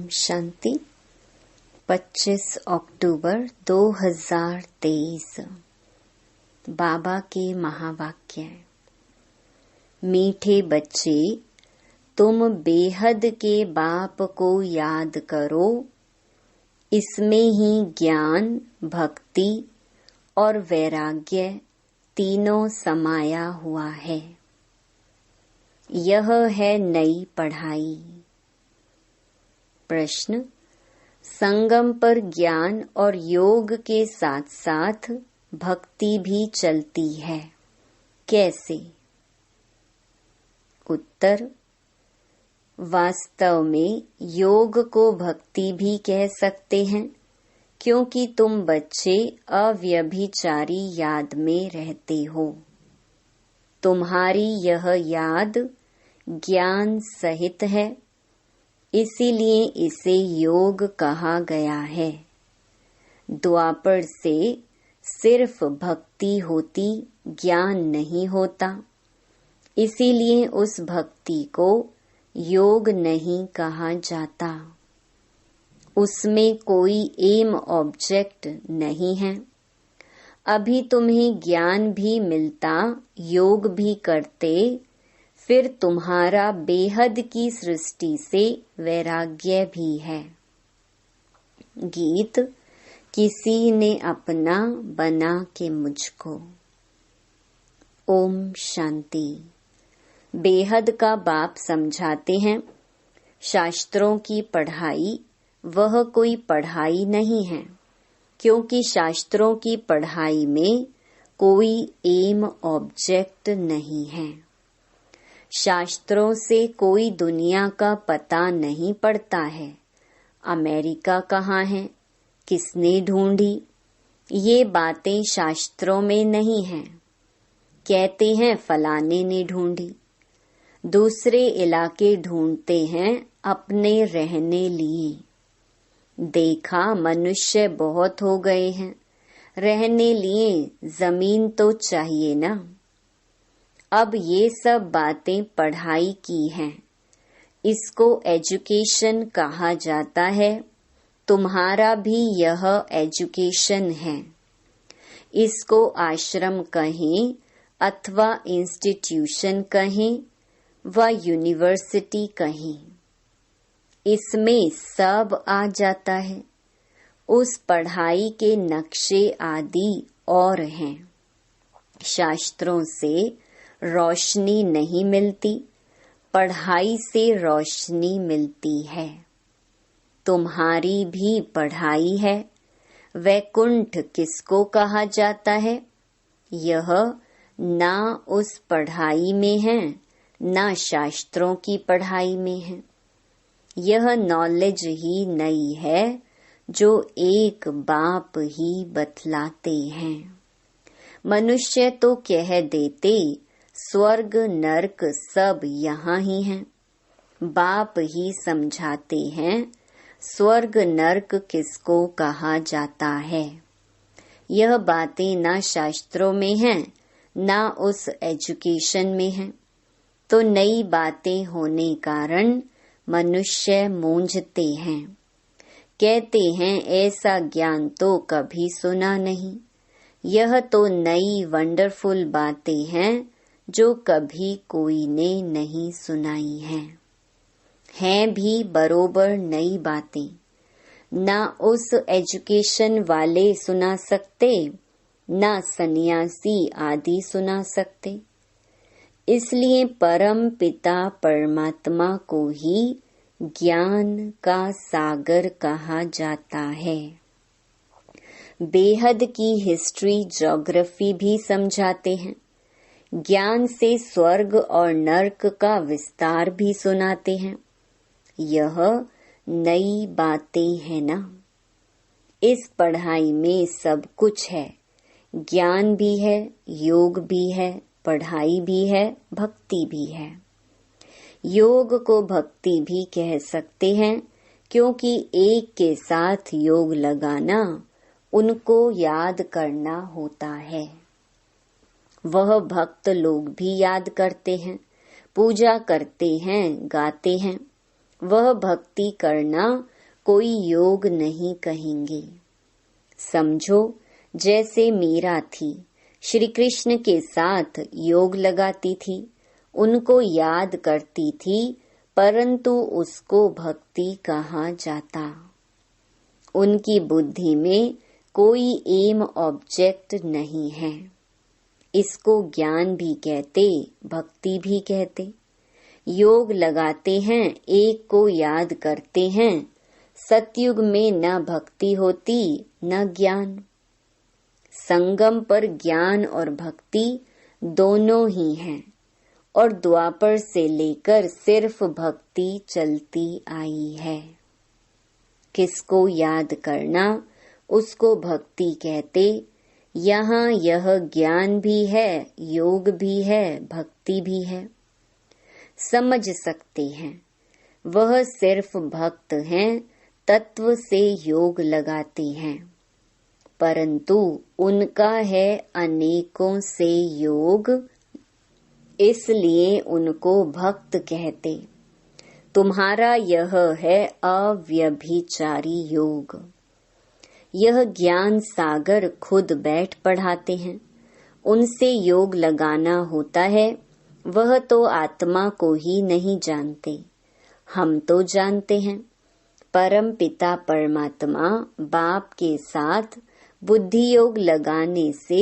शांति 25 अक्टूबर 2023। बाबा के महावाक्य। मीठे बच्चे, तुम बेहद के बाप को याद करो। इसमें ही ज्ञान, भक्ति और वैराग्य तीनों समाया हुआ है। यह है नई पढ़ाई। प्रश्न: संगम पर ज्ञान और योग के साथ साथ भक्ति भी चलती है, कैसे? उत्तर: वास्तव में योग को भक्ति भी कह सकते हैं, क्योंकि तुम बच्चे अव्यभिचारी याद में रहते हो। तुम्हारी यह याद ज्ञान सहित है, इसीलिए इसे योग कहा गया है। द्वापर से सिर्फ भक्ति होती, ज्ञान नहीं होता, इसीलिए उस भक्ति को योग नहीं कहा जाता। उसमें कोई एम ऑब्जेक्ट नहीं है। अभी तुम्हें ज्ञान भी मिलता, योग भी करते, फिर तुम्हारा बेहद की सृष्टि से वैराग्य भी है। गीत: किसी ने अपना बना के मुझको। ओम शांति। बेहद का बाप समझाते हैं, शास्त्रों की पढ़ाई वह कोई पढ़ाई नहीं है, क्योंकि शास्त्रों की पढ़ाई में कोई एम ऑब्जेक्ट नहीं है। शास्त्रों से कोई दुनिया का पता नहीं पड़ता है। अमेरिका कहाँ है, किसने ढूंढी, ये बातें शास्त्रों में नहीं हैं। कहते हैं फलाने ने ढूंढी। दूसरे इलाके ढूंढते हैं अपने रहने लिए। देखा मनुष्य बहुत हो गए हैं, रहने लिए जमीन तो चाहिए ना। अब ये सब बातें पढ़ाई की हैं, इसको एजुकेशन कहा जाता है। तुम्हारा भी यह एजुकेशन है। इसको आश्रम कहें अथवा इंस्टीट्यूशन कहें व यूनिवर्सिटी कहें, इसमें सब आ जाता है। उस पढ़ाई के नक्शे आदि और हैं। शास्त्रों से रोशनी नहीं मिलती, पढ़ाई से रोशनी मिलती है। तुम्हारी भी पढ़ाई है। वैकुंठ किसको कहा जाता है? यह ना उस पढ़ाई में है, ना शास्त्रों की पढ़ाई में है। यह नॉलेज ही नई है, जो एक बाप ही बतलाते हैं। मनुष्य तो कह देते स्वर्ग नरक सब यहाँ ही हैं। बाप ही समझाते हैं स्वर्ग नरक किसको कहा जाता है। यह बातें ना शास्त्रों में हैं, ना उस एजुकेशन में हैं। तो नई बातें होने कारण मनुष्य मूंझते हैं। कहते हैं ऐसा ज्ञान तो कभी सुना नहीं। यह तो नई वंडरफुल बातें हैं, जो कभी कोई ने नहीं सुनाई हैं भी बरोबर नई बातें। ना उस एजुकेशन वाले सुना सकते, ना सन्यासी आदि सुना सकते। इसलिए परम पिता परमात्मा को ही ज्ञान का सागर कहा जाता है। बेहद की हिस्ट्री, ज्योग्राफी भी समझाते हैं। ज्ञान से स्वर्ग और नरक का विस्तार भी सुनाते हैं। यह नई बातें हैं ना। इस पढ़ाई में सब कुछ है। ज्ञान भी है, योग भी है, पढ़ाई भी है, भक्ति भी है। योग को भक्ति भी कह सकते हैं, क्योंकि एक के साथ योग लगाना, उनको याद करना होता है। वह भक्त लोग भी याद करते हैं, पूजा करते हैं, गाते हैं। वह भक्ति करना कोई योग नहीं कहेंगे। समझो जैसे मीरा थी, श्री कृष्ण के साथ योग लगाती थी, उनको याद करती थी, परंतु उसको भक्ति कहा जाता। उनकी बुद्धि में कोई एम ऑब्जेक्ट नहीं है। इसको ज्ञान भी कहते, भक्ति भी कहते। योग लगाते हैं, एक को याद करते हैं। सतयुग में न भक्ति होती न ज्ञान। संगम पर ज्ञान और भक्ति दोनों ही हैं, और द्वापर से लेकर सिर्फ भक्ति चलती आई है। किसको याद करना उसको भक्ति कहते। यहाँ यह ज्ञान भी है, योग भी है, भक्ति भी है। समझ सकते हैं, वह सिर्फ भक्त हैं, तत्व से योग लगाते हैं, परंतु उनका है अनेकों से योग, इसलिए उनको भक्त कहते। तुम्हारा यह है अव्यभिचारी योग। यह ज्ञान सागर खुद बैठ पढ़ाते हैं, उनसे योग लगाना होता है। वह तो आत्मा को ही नहीं जानते, हम तो जानते हैं। परम पिता परमात्मा बाप के साथ बुद्धि योग लगाने से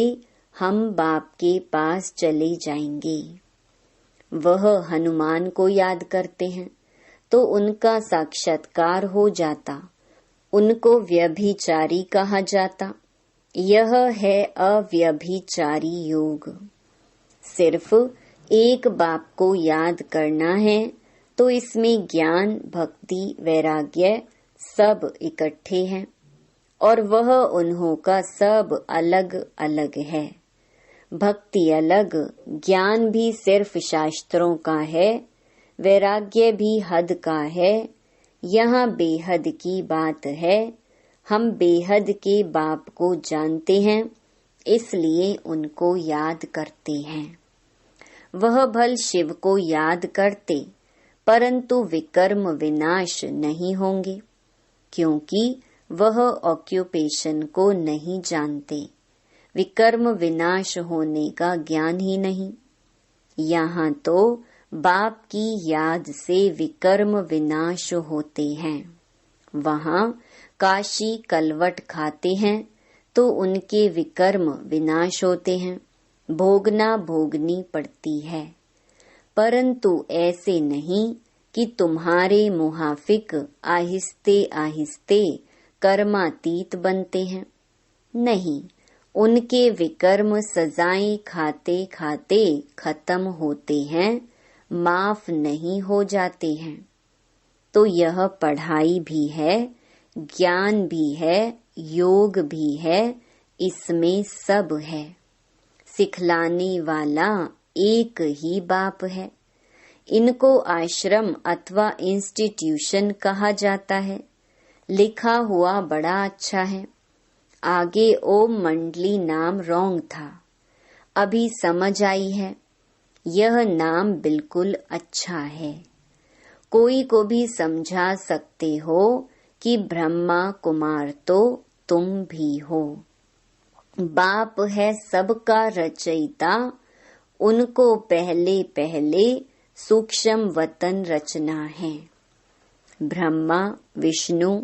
हम बाप के पास चले जाएंगे। वह हनुमान को याद करते हैं तो उनका साक्षात्कार हो जाता, उनको व्यभिचारी कहा जाता। यह है अव्यभिचारी योग। सिर्फ एक बाप को याद करना है तो इसमें ज्ञान, भक्ति, वैराग्य सब इकट्ठे हैं, और वह उन्हों का सब अलग अलग है। भक्ति अलग, ज्ञान भी सिर्फ शास्त्रों का है, वैराग्य भी हद का है। यहाँ बेहद की बात है। हम बेहद के बाप को जानते हैं, इसलिए उनको याद करते हैं। वह भल शिव को याद करते, परंतु विकर्म विनाश नहीं होंगे, क्योंकि वह ऑक्यूपेशन को नहीं जानते। विकर्म विनाश होने का ज्ञान ही नहीं। यहाँ तो बाप की याद से विकर्म विनाश होते हैं। वहाँ काशी कलवट खाते हैं तो उनके विकर्म विनाश होते हैं, भोगना भोगनी पड़ती है। परंतु ऐसे नहीं कि तुम्हारे मुहाफिक आहिस्ते आहिस्ते कर्मातीत बनते हैं। नहीं, उनके विकर्म सजाएं खाते खाते खत्म होते हैं, माफ नहीं हो जाते हैं। तो यह पढ़ाई भी है, ज्ञान भी है, योग भी है, इसमें सब है। सिखलाने वाला एक ही बाप है। इनको आश्रम अथवा इंस्टीट्यूशन कहा जाता है। लिखा हुआ बड़ा अच्छा है। आगे ओम मंडली नाम रॉन्ग था, अभी समझ आई है। यह नाम बिल्कुल अच्छा है। कोई को भी समझा सकते हो कि ब्रह्मा कुमार तो तुम भी हो। बाप है सबका रचयिता, उनको पहले पहले सूक्ष्म वतन रचना है। ब्रह्मा, विष्णु,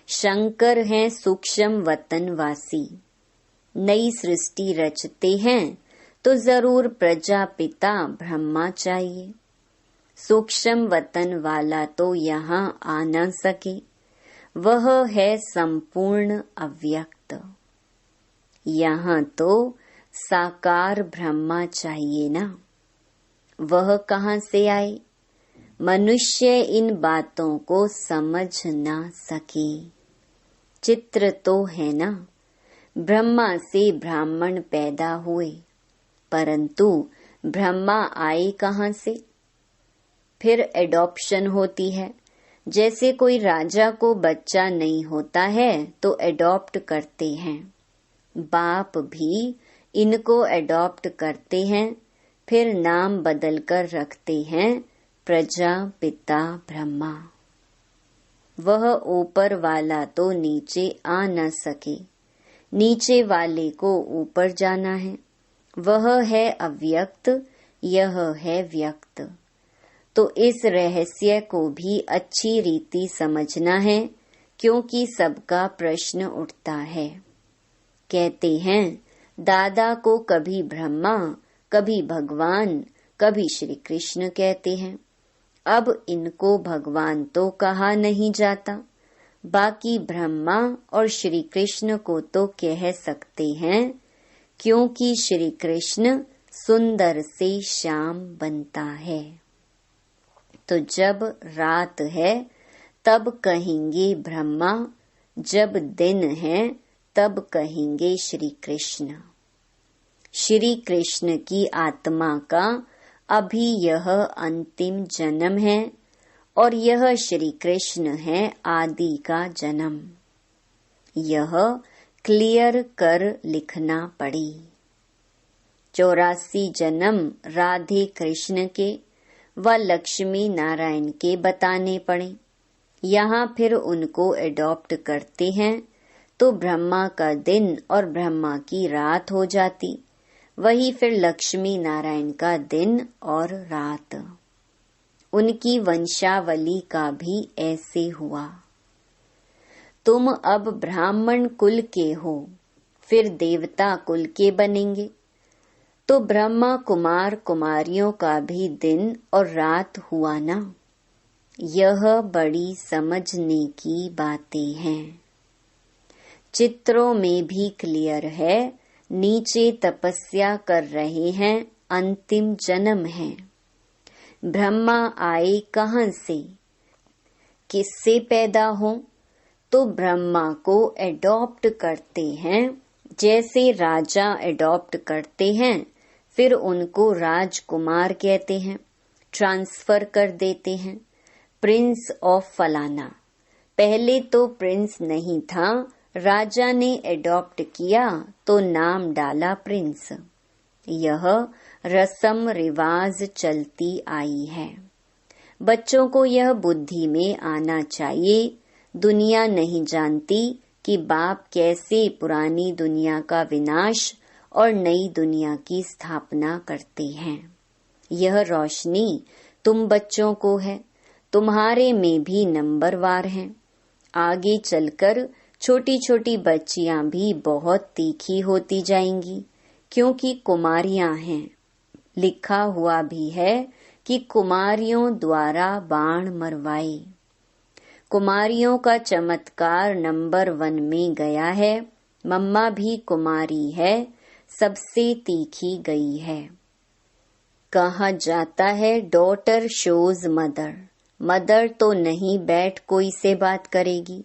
शंकर हैं सूक्ष्म वतन वासी। नई सृष्टि रचते हैं तो जरूर प्रजापिता ब्रह्मा चाहिए। सूक्ष्म वतन वाला तो यहाँ आ न सके, वह है संपूर्ण अव्यक्त। यहाँ तो साकार ब्रह्मा चाहिए ना, वह कहाँ से आए? मनुष्य इन बातों को समझ ना सके। चित्र तो है ना, ब्रह्मा से ब्राह्मण पैदा हुए, परंतु ब्रह्मा आए कहाँ से? फिर एडॉप्शन होती है। जैसे कोई राजा को बच्चा नहीं होता है तो एडॉप्ट करते हैं, बाप भी इनको एडॉप्ट करते हैं, फिर नाम बदलकर रखते हैं प्रजापिता ब्रह्मा। वह ऊपर वाला तो नीचे आ न सके, नीचे वाले को ऊपर जाना है। वह है अव्यक्त, यह है व्यक्त। तो इस रहस्य को भी अच्छी रीति समझना है, क्योंकि सबका प्रश्न उठता है। कहते हैं दादा को कभी ब्रह्मा, कभी भगवान, कभी श्री कृष्ण कहते हैं। अब इनको भगवान तो कहा नहीं जाता, बाकी ब्रह्मा और श्री कृष्ण को तो कह सकते हैं, क्योंकि श्री कृष्ण सुंदर से श्याम बनता है। तो जब रात है तब कहेंगे ब्रह्मा, जब दिन है तब कहेंगे श्री कृष्ण। श्री कृष्ण की आत्मा का अभी यह अंतिम जन्म है और यह श्री कृष्ण है आदि का जन्म। यह क्लियर कर लिखना पड़ी। 84 जन्म राधे कृष्ण के व लक्ष्मी नारायण के बताने पड़े। यहाँ फिर उनको एडॉप्ट करते हैं तो ब्रह्मा का दिन और ब्रह्मा की रात हो जाती, वही फिर लक्ष्मी नारायण का दिन और रात। उनकी वंशावली का भी ऐसे हुआ। तुम अब ब्राह्मण कुल के हो, फिर देवता कुल के बनेंगे, तो ब्रह्मा कुमार कुमारियों का भी दिन और रात हुआ ना। यह बड़ी समझने की बातें हैं। चित्रों में भी क्लियर है, नीचे तपस्या कर रहे हैं, अंतिम जन्म है। ब्रह्मा आए कहाँ से, किससे पैदा हो, तो ब्रह्मा को एडॉप्ट करते हैं, जैसे राजा एडॉप्ट करते हैं, फिर उनको राजकुमार कहते हैं, ट्रांसफर कर देते हैं, प्रिंस ऑफ फलाना। पहले तो प्रिंस नहीं था, राजा ने एडॉप्ट किया तो नाम डाला प्रिंस। यह रस्म रिवाज चलती आई है। बच्चों को यह बुद्धि में आना चाहिए, दुनिया नहीं जानती कि बाप कैसे पुरानी दुनिया का विनाश और नई दुनिया की स्थापना करते हैं। यह रोशनी तुम बच्चों को है, तुम्हारे में भी नंबरवार है। आगे चलकर छोटी छोटी बच्चियां भी बहुत तीखी होती जाएंगी, क्योंकि कुमारियां हैं। लिखा हुआ भी है कि कुमारियों द्वारा बाण मरवाए। कुमारियों का चमत्कार नंबर 1 में गया है। मम्मा भी कुमारी है, सबसे तीखी गई है। कहा जाता है डॉटर शोज मदर। मदर तो नहीं बैठ कोई से बात करेगी,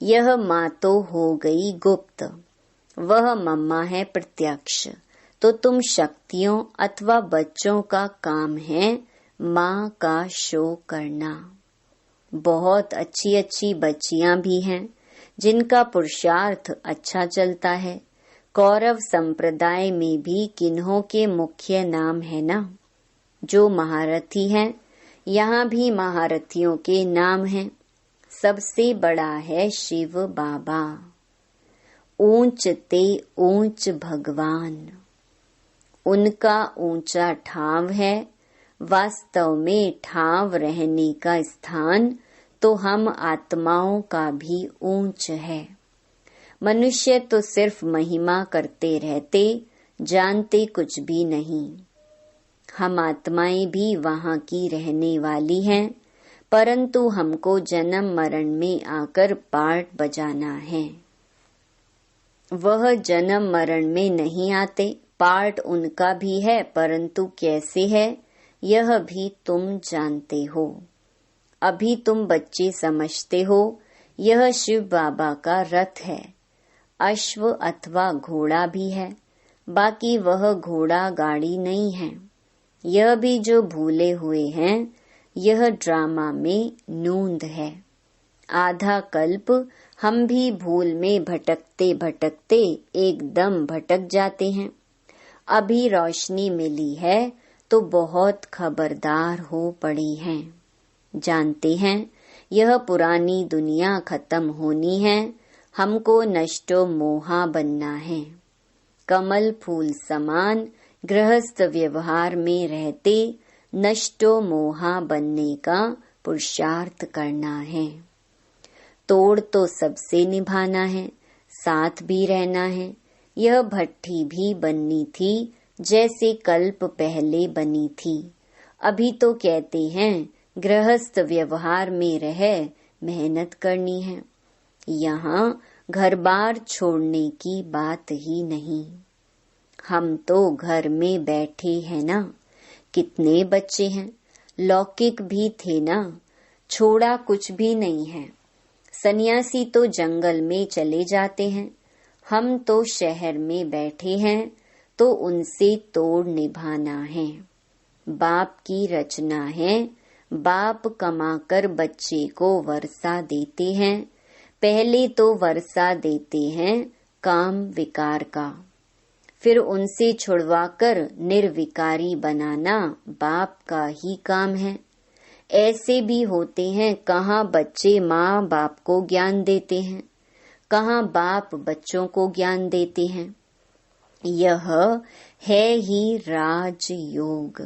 यह माँ तो हो गई गुप्त, वह मम्मा है प्रत्यक्ष। तो तुम शक्तियों अथवा बच्चों का काम है माँ का शो करना। बहुत अच्छी अच्छी बच्चियां भी हैं जिनका पुरुषार्थ अच्छा चलता है। कौरव संप्रदाय में भी किन्हों के मुख्य नाम है ना, जो महारथी हैं, यहाँ भी महारथियों के नाम हैं। सबसे बड़ा है शिव बाबा, ऊंच ते ऊंच भगवान। उनका ऊंचा ठाव है, वास्तव में ठाव रहने का स्थान तो हम आत्माओं का भी ऊंच है। मनुष्य तो सिर्फ महिमा करते रहते, जानते कुछ भी नहीं। हम आत्माएं भी वहाँ की रहने वाली हैं, परंतु हमको जन्म मरण में आकर पार्ट बजाना है। वह जन्म मरण में नहीं आते, पार्ट उनका भी है, परंतु कैसे है यह भी तुम जानते हो। अभी तुम बच्चे समझते हो यह शिव बाबा का रथ है। अश्व अथवा घोड़ा भी है, बाकी वह घोड़ा गाड़ी नहीं है। यह भी जो भूले हुए हैं, यह ड्रामा में नूंद है। आधा कल्प हम भी भूल में भटकते भटकते एकदम भटक जाते हैं। अभी रोशनी मिली है तो बहुत खबरदार हो पड़ी हैं। जानते हैं यह पुरानी दुनिया खत्म होनी है, हमको नष्टो मोहा बनना है। कमल फूल समान गृहस्थ व्यवहार में रहते नष्टो मोहा बनने का पुरुषार्थ करना है। तोड़ तो सबसे निभाना है, साथ भी रहना है। यह भट्ठी भी बननी थी जैसे कल्प पहले बनी थी। अभी तो कहते हैं गृहस्थ व्यवहार में रह मेहनत करनी है। यहाँ घर बार छोड़ने की बात ही नहीं। हम तो घर में बैठे हैं ना, कितने बच्चे हैं, लौकिक भी थे ना, छोड़ा कुछ भी नहीं है। सन्यासी तो जंगल में चले जाते हैं, हम तो शहर में बैठे हैं, तो उनसे तोड़ निभाना है। बाप की रचना है, बाप कमाकर बच्चे को वर्षा देते हैं। पहले तो वर्षा देते हैं काम विकार का, फिर उनसे छुड़वाकर निर्विकारी बनाना बाप का ही काम है। ऐसे भी होते हैं, कहाँ बच्चे माँ बाप को ज्ञान देते हैं, कहाँ बाप बच्चों को ज्ञान देते हैं। यह है ही राजयोग,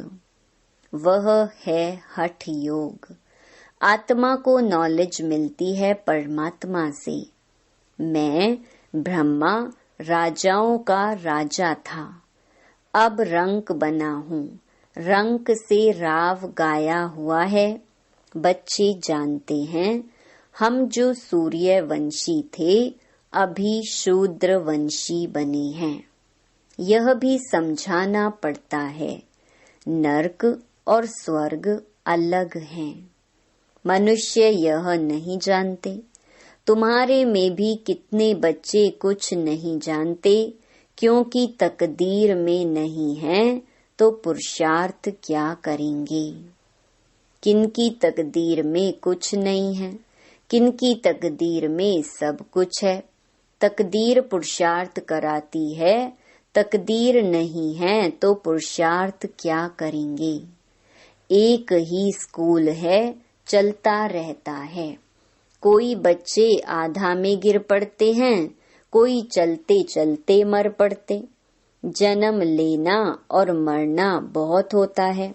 वह है हठ योग। आत्मा को नॉलेज मिलती है परमात्मा से। मैं ब्रह्मा राजाओं का राजा था, अब रंक बना हूँ। रंक से राव गाया हुआ है। बच्चे जानते हैं हम जो सूर्य वंशी थे अभी शूद्र वंशी बने हैं। यह भी समझाना पड़ता है, नरक और स्वर्ग अलग हैं। मनुष्य यह नहीं जानते। तुम्हारे में भी कितने बच्चे कुछ नहीं जानते, क्योंकि तकदीर में नहीं है तो पुरुषार्थ क्या करेंगे। किनकी तकदीर में कुछ नहीं है, किनकी तकदीर में सब कुछ है। तकदीर पुरुषार्थ कराती है, तकदीर नहीं है तो पुरुषार्थ क्या करेंगे। एक ही स्कूल है, चलता रहता है। कोई बच्चे आधा में गिर पड़ते हैं, कोई चलते चलते मर पड़ते। जन्म लेना और मरना बहुत होता है।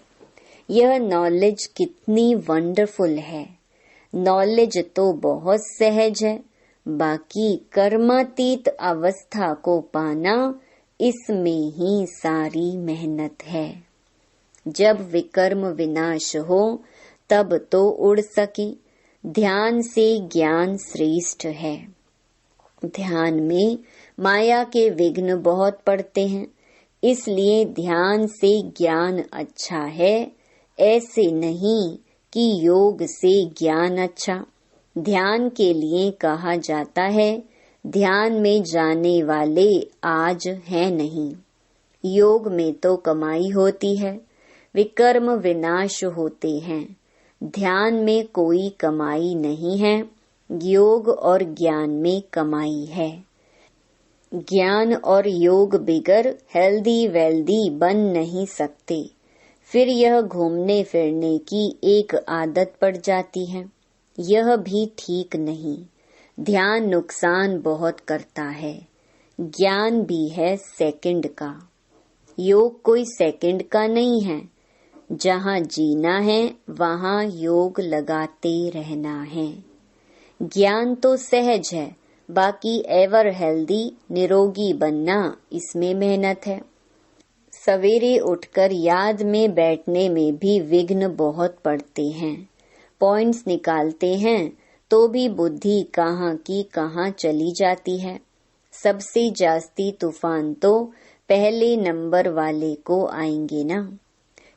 यह नॉलेज कितनी वंडरफुल है। नॉलेज तो बहुत सहज है, बाकी कर्मातीत अवस्था को पाना, इसमें ही सारी मेहनत है। जब विकर्म विनाश हो तब तो उड़ सके। ध्यान से ज्ञान श्रेष्ठ है। ध्यान में माया के विघ्न बहुत पड़ते हैं, इसलिए ध्यान से ज्ञान अच्छा है। ऐसे नहीं कि योग से ज्ञान अच्छा। ध्यान के लिए कहा जाता है, ध्यान में जाने वाले आज हैं नहीं। योग में तो कमाई होती है, विकर्म विनाश होते हैं। ध्यान में कोई कमाई नहीं है, योग और ज्ञान में कमाई है। ज्ञान और योग बिगर हेल्दी वेल्दी बन नहीं सकते। फिर यह घूमने फिरने की एक आदत पड़ जाती है, यह भी ठीक नहीं। ध्यान नुकसान बहुत करता है। ज्ञान भी है सेकंड का, योग कोई सेकंड का नहीं है। जहाँ जीना है वहाँ योग लगाते रहना है। ज्ञान तो सहज है, बाकी एवर हेल्दी निरोगी बनना, इसमें मेहनत है। सवेरे उठकर याद में बैठने में भी विघ्न बहुत पड़ते हैं। पॉइंट्स निकालते हैं तो भी बुद्धि कहाँ की कहाँ चली जाती है। सबसे जास्ती तूफान तो पहले नंबर वाले को आएंगे ना।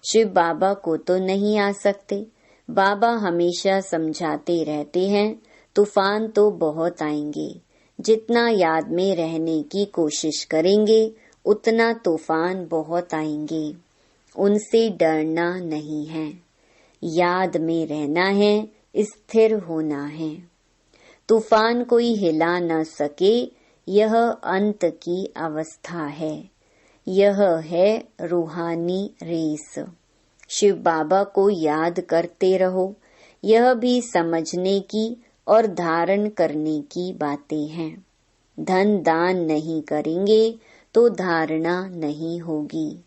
शिव बाबा को तो नहीं आ सकते। बाबा हमेशा समझाते रहते हैं, तूफान तो बहुत आएंगे। जितना याद में रहने की कोशिश करेंगे उतना तूफान बहुत आएंगे। उनसे डरना नहीं है, याद में रहना है, स्थिर होना है। तूफान कोई हिला न सके, यह अंत की अवस्था है। यह है रूहानी रेस। शिव बाबा को याद करते रहो, यह भी समझने की और धारण करने की बातें हैं। धन दान नहीं करेंगे तो धारणा नहीं होगी।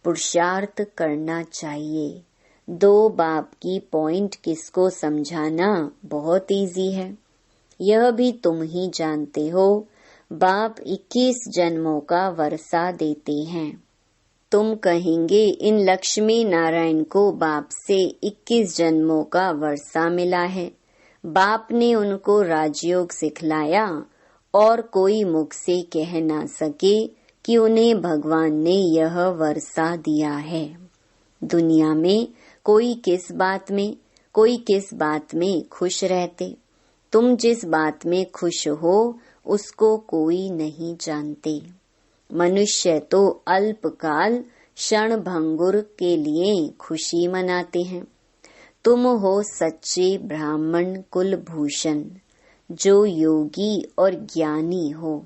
पुरुषार्थ करना चाहिए। 2 बाप की पॉइंट किसको समझाना बहुत इजी है। यह भी तुम ही जानते हो। बाप 21 जन्मों का वर्षा देते हैं। तुम कहेंगे इन लक्ष्मी नारायण को बाप से 21 जन्मों का वर्षा मिला है। बाप ने उनको राजयोग सिखलाया और कोई मुख से कह ना सके कि उन्हें भगवान ने यह वर्षा दिया है। दुनिया में कोई किस बात में खुश रहते। तुम जिस बात में खुश हो उसको कोई नहीं जानते। मनुष्य तो अल्पकाल क्षण भंगुर के लिए खुशी मनाते हैं। तुम हो सच्चे ब्राह्मण कुलभूषण, जो योगी और ज्ञानी हो।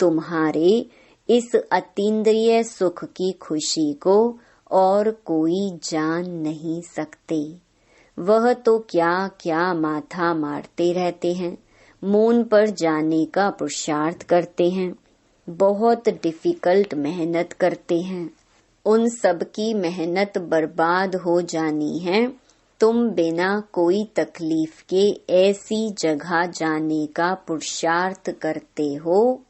तुम्हारे इस अतीन्द्रिय सुख की खुशी को और कोई जान नहीं सकते। वह तो क्या क्या माथा मारते रहते हैं, मून पर जाने का पुरुषार्थ करते हैं, बहुत डिफिकल्ट मेहनत करते हैं। उन सब की मेहनत बर्बाद हो जानी है। तुम बिना कोई तकलीफ के ऐसी जगह जाने का पुरुषार्थ करते हो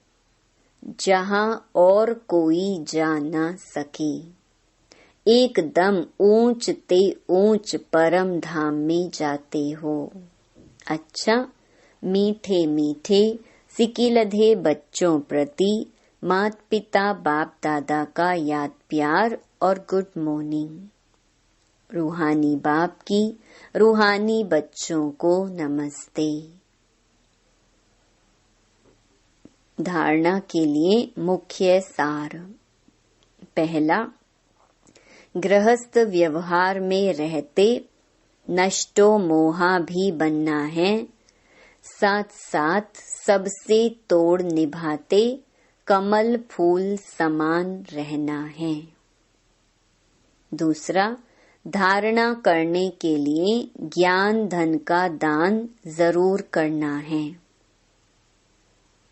जहाँ और कोई जा न सके। एकदम ऊंच ते ऊंच परम धाम में जाते हो। अच्छा, मीठे मीठे सिकिलधे बच्चों प्रति माता पिता बाप दादा का याद प्यार और गुड मॉर्निंग। रूहानी बाप की रूहानी बच्चों को नमस्ते। धारणा के लिए मुख्य सार। पहला, गृहस्थ व्यवहार में रहते नष्टो मोहा भी बनना है, साथ साथ सबसे तोड़ निभाते कमल फूल समान रहना है। दूसरा, धारणा करने के लिए ज्ञान धन का दान जरूर करना है।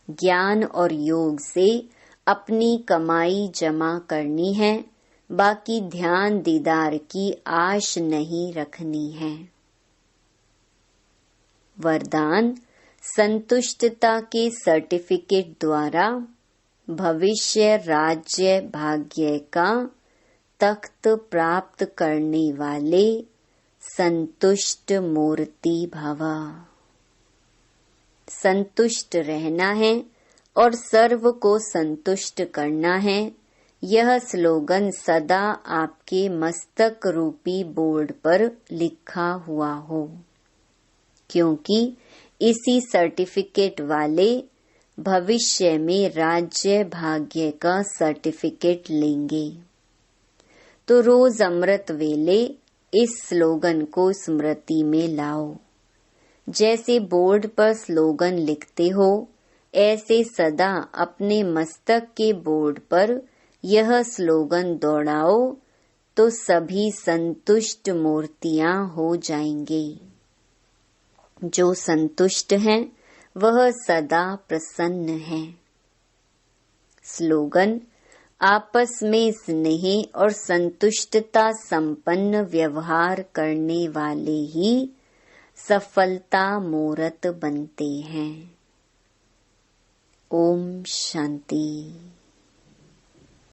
ज्ञान और योग से अपनी कमाई जमा करनी है, बाकी ध्यान दीदार की आश नहीं रखनी है। वरदान, संतुष्टता के सर्टिफिकेट द्वारा भविष्य राज्य भाग्य का तख्त प्राप्त करने वाले संतुष्ट मूर्ति भवा। संतुष्ट रहना है और सर्व को संतुष्ट करना है। यह स्लोगन सदा आपके मस्तक रूपी बोर्ड पर लिखा हुआ हो, क्योंकि इसी सर्टिफिकेट वाले भविष्य में राज्य भाग्य का सर्टिफिकेट लेंगे। तो रोज अमृत वेले इस स्लोगन को स्मृति में लाओ। जैसे बोर्ड पर स्लोगन लिखते हो, ऐसे सदा अपने मस्तक के बोर्ड पर यह स्लोगन दौड़ाओ तो सभी संतुष्ट मूर्तियां हो जाएंगे। जो संतुष्ट हैं वह सदा प्रसन्न है। स्लोगन, आपस में स्नेह और संतुष्टता संपन्न व्यवहार करने वाले ही सफलता मूर्त बनते हैं। ओम शांति।